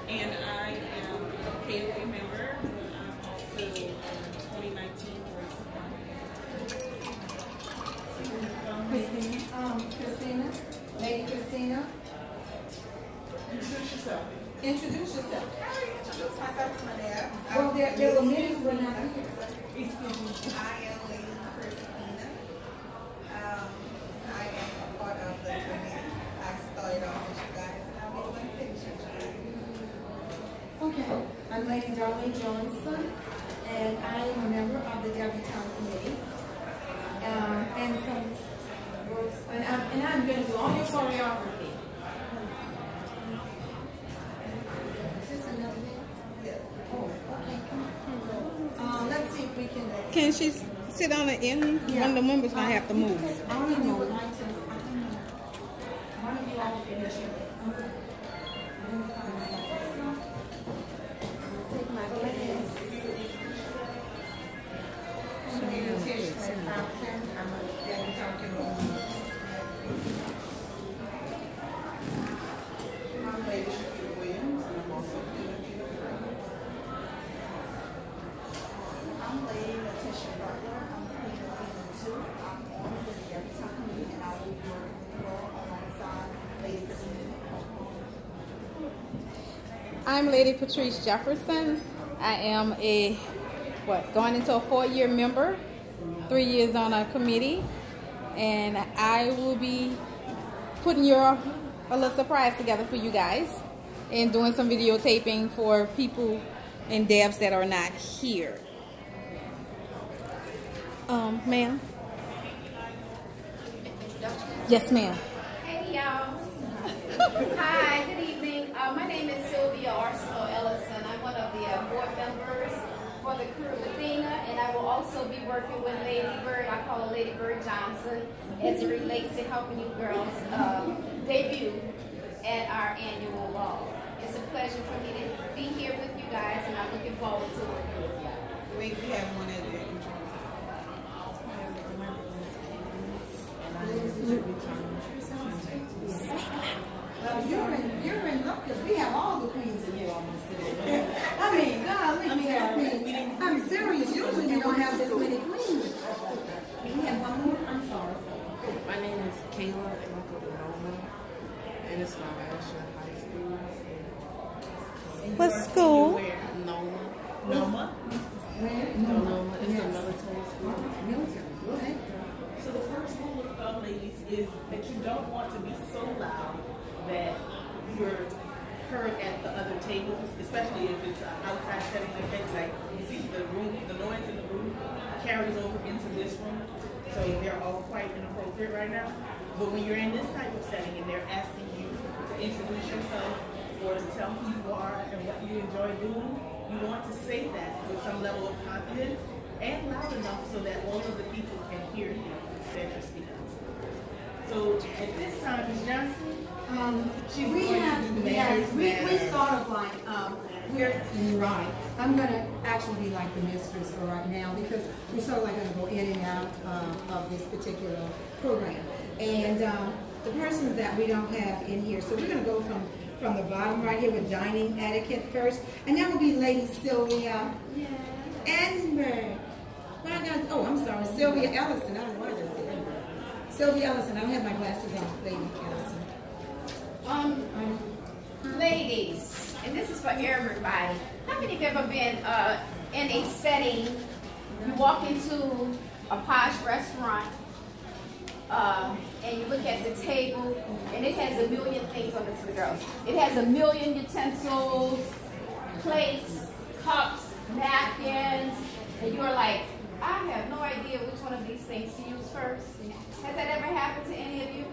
And I am a KOA member. I'm also 2019 Christina, Lady Christina. Introduce yourself. Introduce yourself. I introduce myself to my dad. Well, there were many who were not here. I am Lady Christina. I am a part of the committee. I started off with you guys and I will finish with you. Okay, I'm Lady Darlene Johnson, and I am a member of the Debs Town Committee. And I'm going to do all your choreography. Is this another thing? Yeah. Oh, okay, come on. Let's see if we can. Can she sit on the end? Yeah. One of the members gonna have to move. I don't even know. One of you all finish it. Take my glass. I'm a Debs Town Committee. I'm Lady Williams and I'm also I'm Lady Letitia Butler. I'm Queen of England too. I'm on the Debs Town Committee and I will be working in the role alongside Lady Christina. I'm Lady Patrice Jefferson. I am going into a 4-year member, 3 years on a committee, and I will be putting a little surprise together for you guys and doing some videotaping for people in Debs that are not here. Ma'am? Yes, ma'am. Hey, y'all. Hi, good evening. My name is Sylvia Arsenal Ellison. I'm one of the board members for the crew of Athena, and I will also be working with Lady Bird. I call her Lady Bird Johnson, as it relates to helping you girls debut at our annual ball. It's a pleasure for me to be here with you guys, and I'm looking forward to working with you. We have one at the You're in luck because we have all the queens in here almost today. I mean, golly, we have queens. I'm serious. Usually you don't have this many queens. We have one more. I'm sorry. My name is Kayla and I go to Noma, and it's my last year of high school. What school? Noma. Noma. Where? Noma is a military school. Military. Go ahead. So the first rule of ladies is that you don't want to be so loud that you're heard at the other tables, especially if it's an outside setting like that. Like you see the noise in the room carries over into this room. So they're all quite inappropriate right now. But when you're in this type of setting and they're asking you to introduce yourself or to tell who you are and what you enjoy doing, you want to say that with some level of confidence and loud enough so that all of the people can hear you that you're speaking. So at this time, Ms. Johnson, she's We sort of like, you're right. I'm going to actually be like the mistress for right now because we're sort of like going to go in and out of this particular program. And the persons that we don't have in here, so we're going to go from the bottom right here with dining etiquette first. And that will be Lady Sylvia Edinburgh. Oh, I'm sorry, Sylvia Ellison. I don't know what I just said. Sylvia Ellison. I don't have my glasses on, Lady Ellison. Ladies, and this is for everybody. How many of you have ever been in a setting, you walk into a posh restaurant, and you look at the table, and it has a million things on it for the girls. It has a million utensils, plates, cups, napkins, and you're like, I have no idea which one of these things to use first. Has that ever happened to any of you?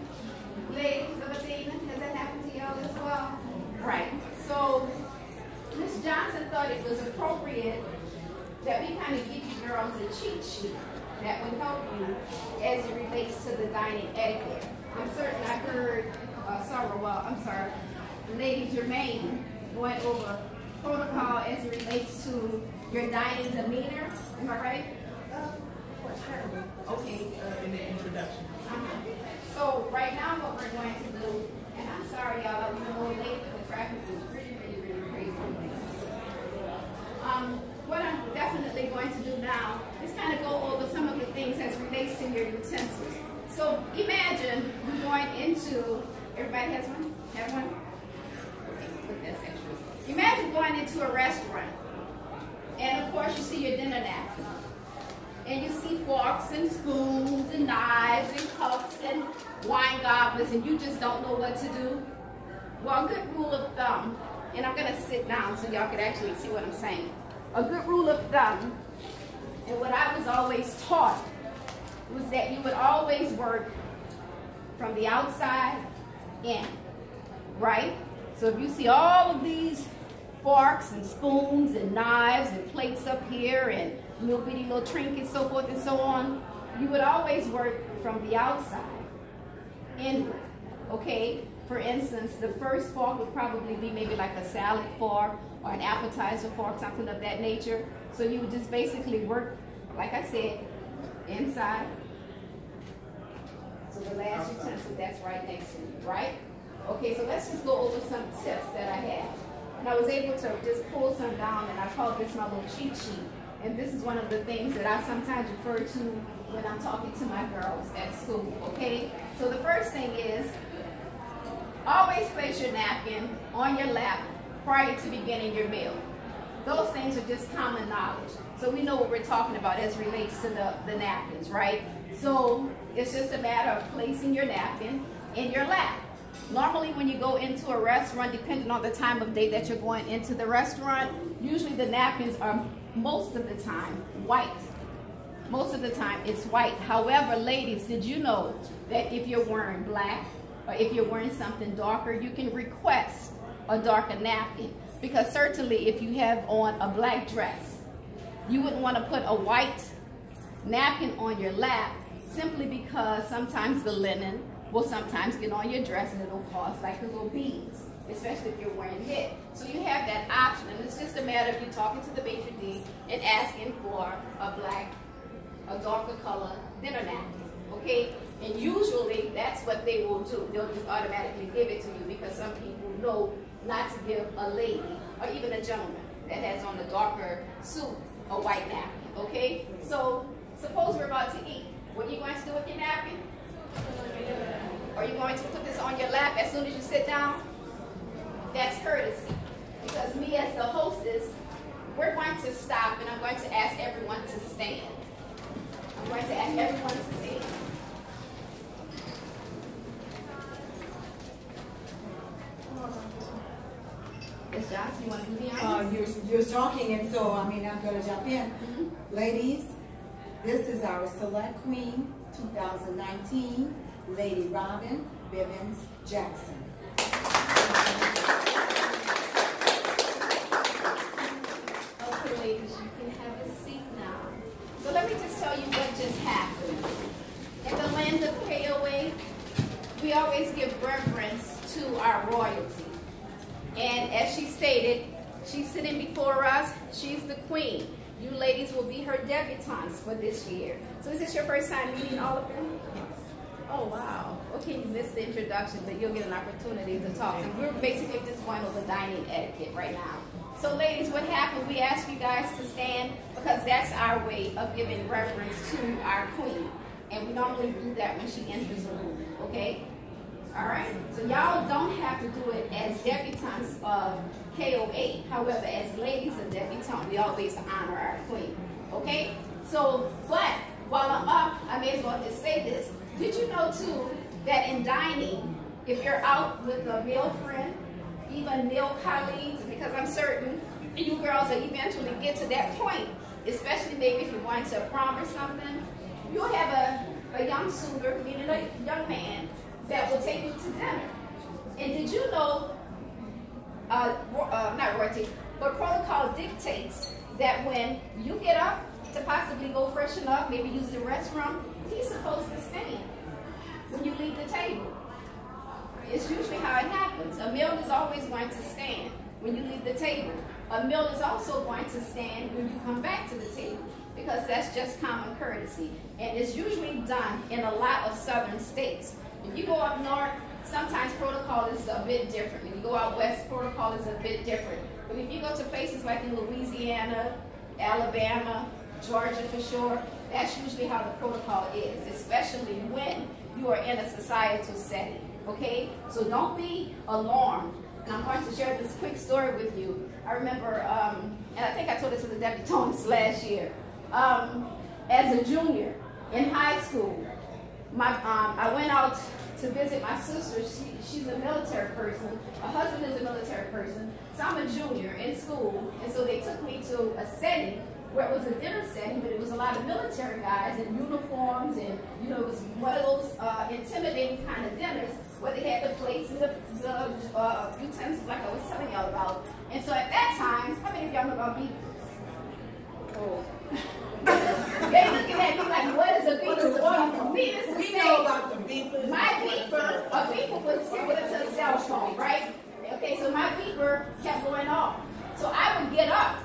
Ladies of Athena, has that happened to y'all as well? Right. So Ms. Johnson thought it was appropriate that we kind of give you girls a cheat sheet that would help you as it relates to the dining etiquette. I'm certain I heard Lady Germaine going over protocol as it relates to your dining demeanor. Am I right? Okay. In the introduction. So right now what we're going to do, and I'm sorry y'all, I was a little late, but the traffic was really crazy. What I'm definitely going to do now is kind of go over some of the things as relates to your utensils. So imagine you're going into, everybody has one? Have one? Okay, look, that's extras. Imagine going into a restaurant, and of course you see your dinner napkin. And you see forks and spoons and knives and cups and wine goblets, and you just don't know what to do. Well, a good rule of thumb, and I'm going to sit down so y'all can actually see what I'm saying. A good rule of thumb, and what I was always taught, was that you would always work from the outside in, right? So if you see all of these forks and spoons and knives and plates up here and little bitty little trinkets, so forth and so on, you would always work from the outside inward, okay? For instance, the first fork would probably be maybe like a salad fork or an appetizer fork, something of that nature. So you would just basically work, like I said, inside. So the last utensil, that's right next to you, right? Okay, so let's just go over some tips that I have. And I was able to just pull some down, and I call this my little cheat sheet. And this is one of the things that I sometimes refer to when I'm talking to my girls at school, okay? So the first thing is, always place your napkin on your lap prior to beginning your meal. Those things are just common knowledge. So we know what we're talking about as relates to the napkins, right? So it's just a matter of placing your napkin in your lap. Normally when you go into a restaurant, depending on the time of day that you're going into the restaurant, usually the napkins are most of the time white. Most of the time it's white. However, ladies, did you know that if you're wearing black or if you're wearing something darker, you can request a darker napkin? Because certainly if you have on a black dress, you wouldn't want to put a white napkin on your lap simply because sometimes the linen will sometimes get on your dress and it'll cause like a little beads, especially if you're wearing knit. So you have that option, and it's just a matter of you talking to the maitre d' and asking for a darker color dinner napkin, okay? And usually that's what they will do. They'll just automatically give it to you because some people know not to give a lady or even a gentleman that has on a darker suit a white napkin, okay? So suppose we're about to eat. What are you going to do with your napkin? Are you going to put this on your lap as soon as you sit down? That's courtesy. Because me as the hostess, we're going to stop and I'm going to ask everyone to stand. I'm going to ask everyone to stand. Ms. Johnson, you want to do the honors? You're talking, and so I'm going to jump in. Ladies, this is our Select Queen 2019, Lady Robin Bivens Jackson. Okay, ladies, you can have a seat now. So let me just tell you what just happened. In the land of KOA, we always give reverence to our royalty. And as she stated, she's sitting before us, she's the queen. You ladies will be her debutantes for this year. So is this your first time meeting all of them? Yes. Oh, wow. Okay, you missed the introduction, but you'll get an opportunity to talk. And we're basically just going over dining etiquette right now. So ladies, what happened, we asked you guys to stand because that's our way of giving reverence to our queen. And we normally do that when she enters the room, okay? All right? So y'all don't have to do it as debutantes of KOA. However, as ladies of debutante, we always honor our queen, okay? So, but while I'm up, I may as well just say this. Did you know, too, that in dining, if you're out with a male friend, even male colleagues, because I'm certain you girls will eventually get to that point, especially maybe if you're going to a prom or something, you'll have a young suitor, meaning a young man, that will take you to dinner. And did you know, not royalty, but protocol dictates that when you get up to possibly go freshen up, maybe use the restroom, he's supposed to stand when you leave the table. It's usually how it happens. A meal is always going to stand when you leave the table. A meal is also going to stand when you come back to the table, because that's just common courtesy. And it's usually done in a lot of southern states. If you go up north, sometimes protocol is a bit different. When you go out west, protocol is a bit different. But if you go to places like in Louisiana, Alabama, Georgia for sure, that's usually how the protocol is, especially when you are in a societal setting, okay? So don't be alarmed. And I'm going to share this quick story with you. I remember, and I think I told this to the debutantes last year, as a junior in high school, I went out to visit my sister. She's a military person. My husband is a military person. So I'm a junior in school. And so they took me to a setting where it was a dinner setting, but it was a lot of military guys in uniforms, and you know, it was one of those intimidating kind of dinners where they had the plates and the utensils like I was telling y'all about. And so at that time, how many of y'all know about beepers? Oh. They looking at me like, what is a beeper? Well, needless to say, know about the beepers. My beeper, a beeper was similar to a cell phone, right? Okay, so my beeper kept going off. So I would get up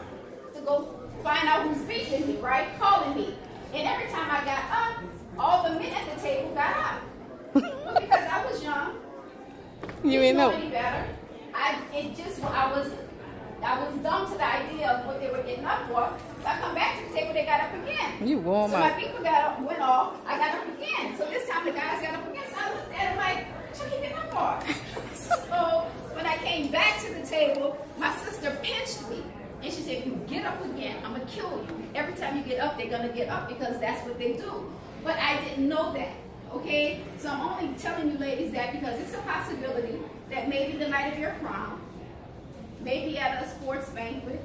to go find out who's beeping me, right? Calling me. And every time I got up, all the men at the table got up. Well, because I was young. You ain't know any better. I was dumb to the idea of what they were getting up for. So I come back to the table, they got up again. You warm so up. my beeper went off, I got up again. So this time the guys got up again. So I looked at them like, what you getting up for? So when I came back to the table, my sister pinched me. And she said, if you get up again, I'm going to kill you. Every time you get up, they're going to get up because that's what they do. But I didn't know that, okay? So I'm only telling you ladies that because it's a possibility that maybe the night of your prom, maybe at a sports banquet,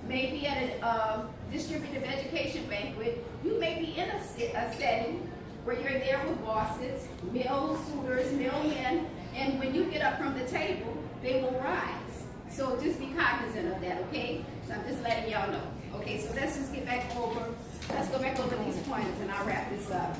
maybe at a distributive education banquet, you may be in a setting where you're there with bosses, male suitors, male men, and when you get up from the table, they will rise. So just be cognizant of that, okay? So I'm just letting y'all know. Okay, so let's just get back over, let's go back over these pointers and I'll wrap this up.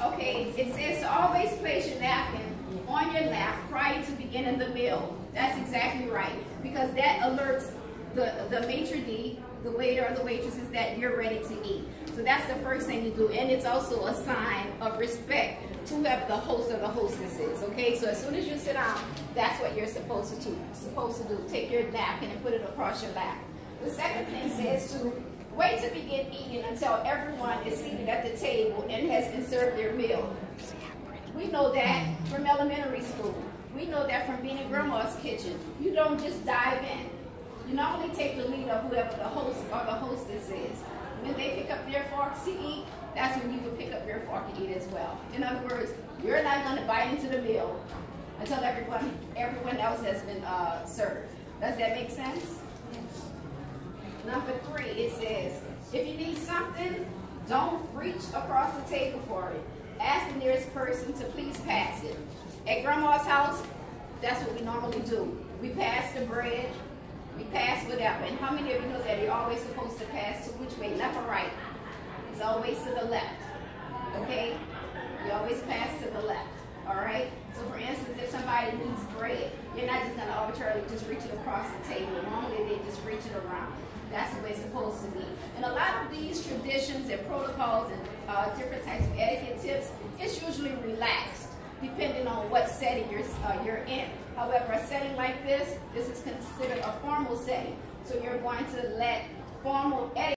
Okay, it says to always place your napkin on your lap prior to beginning the meal. That's exactly right, because that alerts the maitre d', the waiter or the waitresses, that you're ready to eat. So that's the first thing you do, and it's also a sign of respect to whoever the host or the hostess is, okay? So as soon as you sit down, that's what you're supposed to do. Take your napkin and put it across your lap. The second thing says to wait to begin eating until everyone is seated at the table and has been served their meal. We know that from elementary school. We know that from being in grandma's kitchen. You don't just dive in. You normally take the lead of whoever the host or the hostess is. When they pick up their forks to eat, that's when you will pick up your fork and eat as well. In other words, you're not going to bite into the meal until everyone else has been served. Does that make sense? Yes. Number 3, it says, if you need something, don't reach across the table for it. Ask the nearest person to please pass it. At grandma's house, that's what we normally do. We pass the bread, we pass whatever. And how many of you know that you're always supposed to pass to which way, left or right? It's always to the left, okay? You always pass to the left, all right? So for instance, if somebody needs bread, you're not just gonna arbitrarily just reach it across the table. Normally they just reach it around. That's the way it's supposed to be. And a lot of these traditions and protocols and different types of etiquette tips, it's usually relaxed, depending on what setting you're in. However, a setting like this is considered a formal setting. So you're going to let formal etiquette